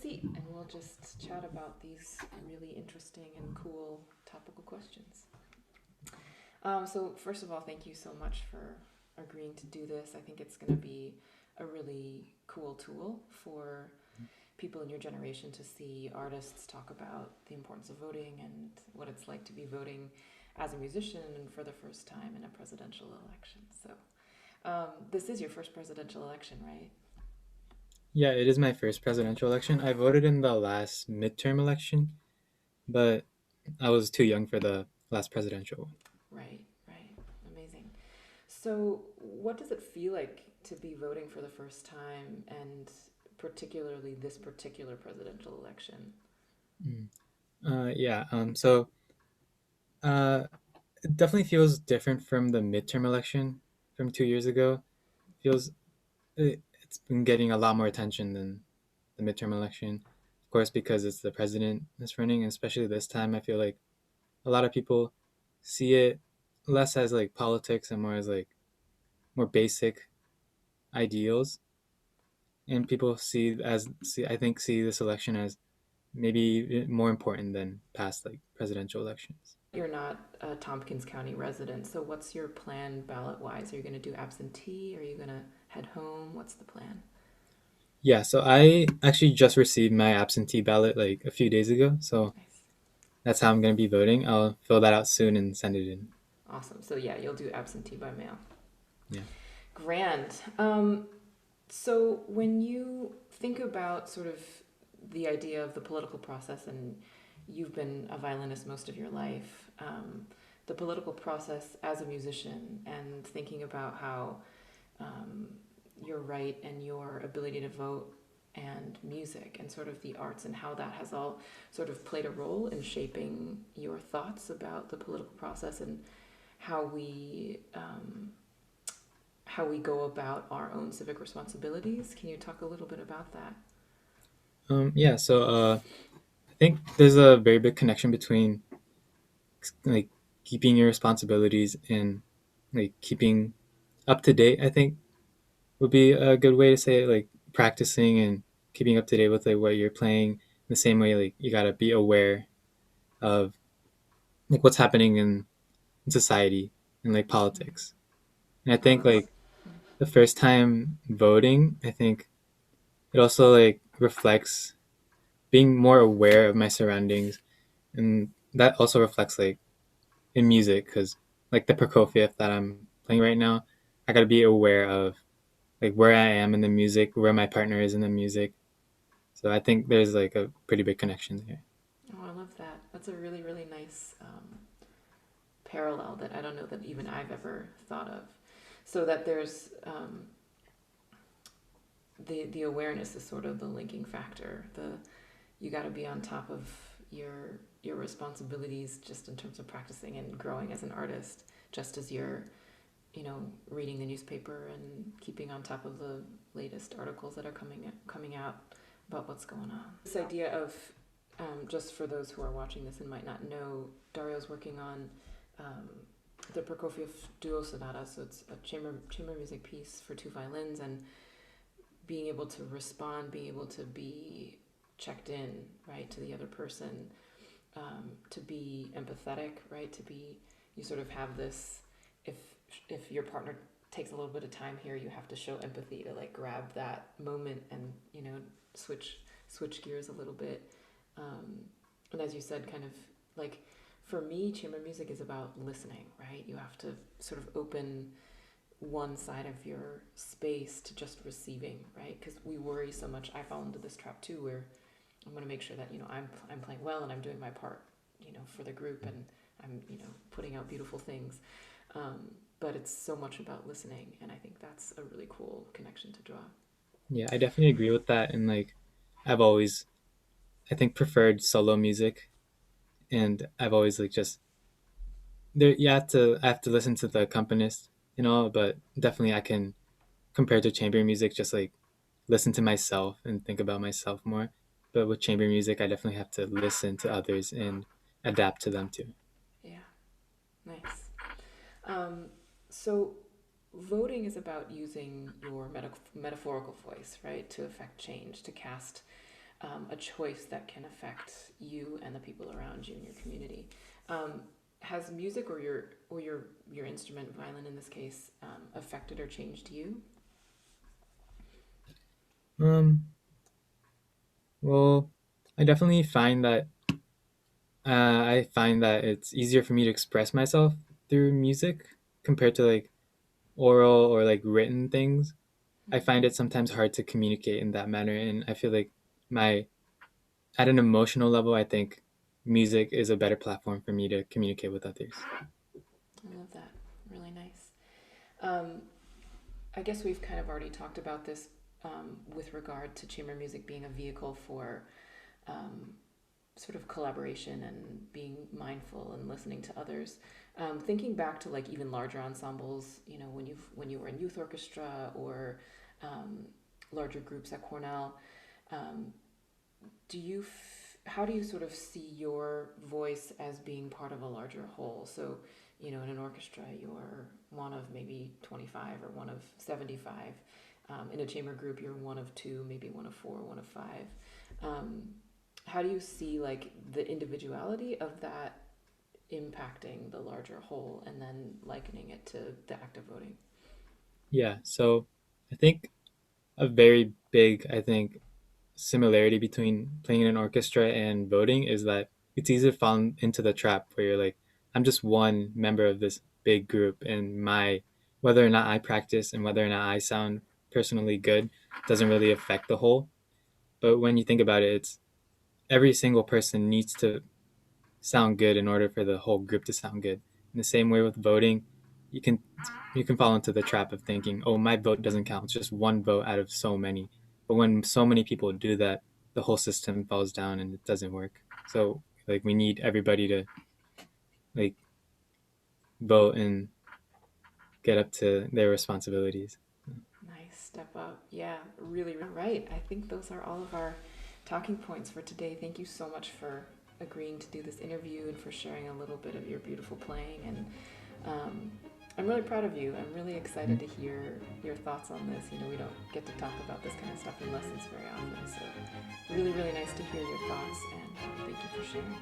seat and we'll just chat about these really interesting and cool topical questions. So, first of all, thank you so much for agreeing to do this. I think it's going to be a really cool tool for people in your generation to see artists talk about the importance of voting and what it's like to be voting as a musician and for the first time in a presidential election. So, this is your first presidential election, right? Yeah, it is my first presidential election. I voted in the last midterm election, but I was too young for the last presidential one. Right, right. Amazing. So, what does it feel like to be voting for the first time and particularly this particular presidential election? Mm. Yeah, uh, it definitely feels different from the midterm election from 2 years ago. Feels it's been getting a lot more attention than the midterm election, of course, because it's the president that's running. And especially this time, I feel like a lot of people see it less as like politics and more as like more basic ideals, and people I think see this election as maybe more important than past like presidential elections. You're not a Tompkins County resident, so what's your plan ballot wise? Are you going to do absentee? Are you going to head home? What's the plan? Yeah, so I actually just received my absentee ballot like a few days ago, so Nice. that's how I'm going to be voting. I'll fill that out soon and send it in. Awesome. So, yeah, you'll do absentee by mail. Yeah. Grand. So, when you think about sort of the idea of the political process, and you've been a violinist most of your life, the political process as a musician, and thinking about how um, your right and your ability to vote and music and sort of the arts and how that has all sort of played a role in shaping your thoughts about the political process and how we go about our own civic responsibilities. Can you talk a little bit about that? Yeah. So I think there's a very big connection between like keeping your responsibilities and like keeping up to date. I think would be a good way to say it. Like practicing and keeping up to date with like what you're playing. The same way, like you gotta be aware of like what's happening in society and like politics. And I Oh, think that's like the first time voting, I think it also like reflects being more aware of my surroundings, and that also reflects like in music because like the Prokofiev that I'm playing right now, I got to be aware of like where I am in the music, where my partner is in the music. So I think there's like a pretty big connection there. oh, I love that. That's a really really nice parallel that I don't know that even I've ever thought of. So that there's the awareness is sort of the linking factor. The you got to be on top of your responsibilities just in terms of practicing and growing as an artist, just as you're reading the newspaper and keeping on top of the latest articles that are coming out about what's going on. This idea of just for those who are watching this and might not know, Dario's working on um, the Prokofiev Duo Sonata. So it's a chamber music piece for two violins, and being able to respond, being able to be checked in, right, to the other person, to be empathetic, right, to be you sort of have this if if your partner takes a little bit of time here, you have to show empathy to like grab that moment and switch switch gears a little bit. Um, and as you said, kind of like for me, chamber music is about listening, right? You have to sort of open one side of your space to just receiving, right? Because we worry so much. I fall into this trap too, where I'm going to make sure that I'm playing well and I'm doing my part, for the group, and I'm putting out beautiful things. Um, but it's so much about listening, and I think that's a really cool connection to draw. Yeah, I definitely agree with that. And like, I've always, I think, preferred solo music, and I've always like just there. I have to listen to the accompanist, but definitely I can compared to chamber music, just like listen to myself and think about myself more. But with chamber music, I definitely have to listen to others and adapt to them too. Yeah, nice. Um, so voting is about using your metaphorical voice, right, to affect change, to cast a choice that can affect you and the people around you in your community. Um, has music or your instrument, violin in this case, affected or changed you? Um, well, I definitely find that I find that it's easier for me to express myself through music compared to like oral or like written things. I find it sometimes hard to communicate in that manner, and I feel like my at an emotional level, I think music is a better platform for me to communicate with others. I love that. Really nice. Um, I guess we've kind of already talked about this with regard to chamber music being a vehicle for um, sort of collaboration and being mindful and listening to others. Thinking back to like even larger ensembles, you know, when you were in youth orchestra or um, larger groups at Cornell, um, how do you sort of see your voice as being part of a larger whole? So, you know, in an orchestra, you're one of maybe 25 or one of 75. In a chamber group, you're one of two, maybe one of four, one of five. Um, how do you see like the individuality of that impacting the larger whole and then likening it to the act of voting? Yeah, so I think a very big, I think, similarity between playing in an orchestra and voting is that it's easy to fall into the trap where you're like, I'm just one member of this big group, and my whether or not I practice and whether or not I sound personally good doesn't really affect the whole. But when you think about it, it's every single person needs to sound good in order for the whole group to sound good. In the same way with voting, you can you can fall into the trap of thinking, "Oh, my vote doesn't count. It's just one vote out of so many." But when so many people do that, the whole system falls down and it doesn't work. So, like we need everybody to like vote and get up to their responsibilities. Nice step up. Yeah, really, really right. I think those are all of our talking points for today. Thank you so much for agreeing to do this interview and for sharing a little bit of your beautiful playing. And I'm really proud of you. I'm really excited to hear your thoughts on this. You know, we don't get to talk about this kind of stuff in lessons very often. So, really, really nice to hear your thoughts. And thank you for sharing.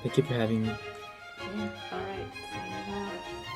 Thank you for having me. Yeah. All right. Signing off.